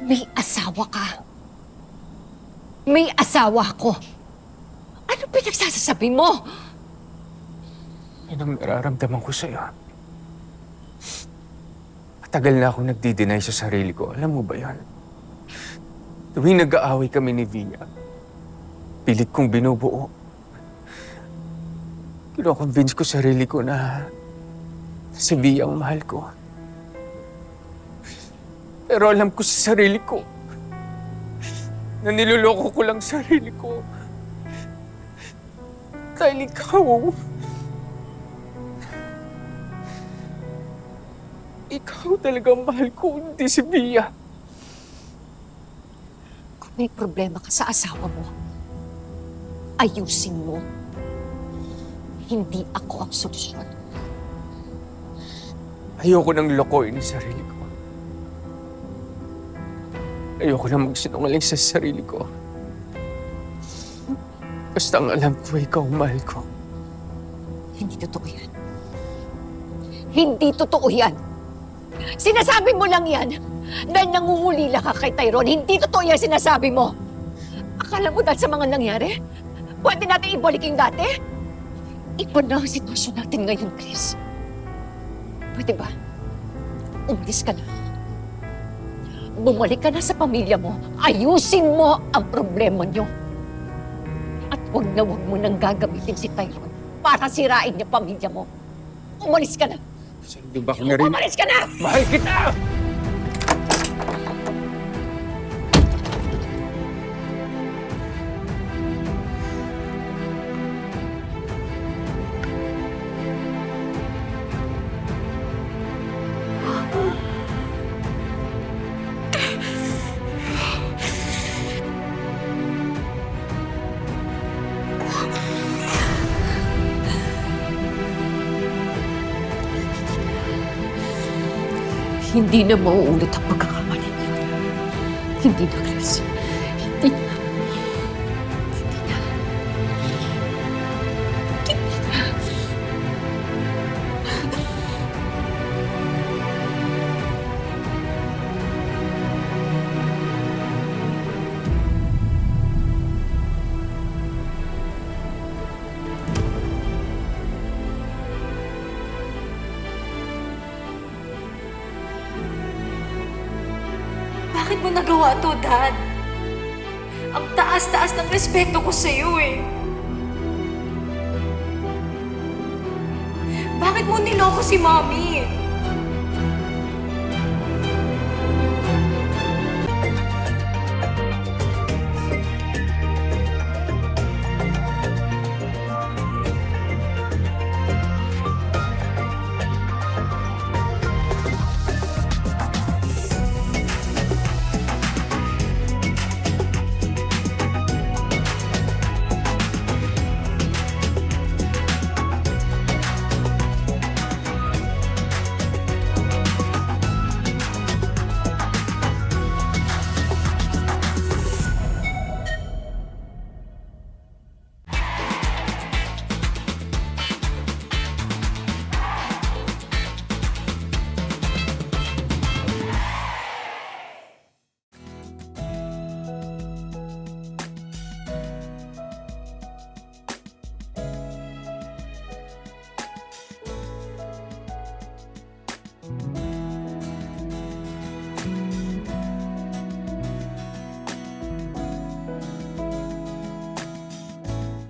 May asawa ka. May asawa ko. Ano pinagsasasabi mo? Yan ang nararamdaman ko sa'yo. Matagal na akong nagdi-deny sa sarili ko. Alam mo ba yan? Tuwing nag-aaway kami ni Via, pilit kong binubuo. Kino-convince ko sarili ko na si Via ang mahal ko. Pero alam ko sa sarili ko na niloloko ko lang sarili ko. Dahil ikaw talagang mahal ko, hindi si Via. Kung may problema ka sa asawa mo, ayusin mo. Hindi ako ang solusyon. Ayoko nang lokohin ang sarili ko. Ayoko nang magsinungaling sa sarili ko. Basta ang alam ko, ikaw ang mahal ko. Hindi totoo yan. Hindi totoo yan. Sinasabi mo lang yan dahil nangungulila ka kay Tyrone. Hindi totoo yan sinasabi mo. Akala mo dahil sa mga nangyari, pwede natin ibalik yung dati? Iba na ang sitwasyon natin ngayon, Chris. Pwede ba? Umalis ka na. Bumalik ka na sa pamilya mo. Ayusin mo ang problema niyo. At huwag mo nang gagamitin si Tyrone para sirain niya pamilya mo. Umalis ka na. Hindi ba ako narinig? Umalis ka na! Mahal kita! Hindi na mauulit ang pagkakamali niyo. Hindi na, Chris. Hindi na. Hindi na. Hindi na. Bakit mo nagawa to, Dad? Ang taas-taas ng respeto ko sa'yo eh. Bakit mo niloko si Mommy?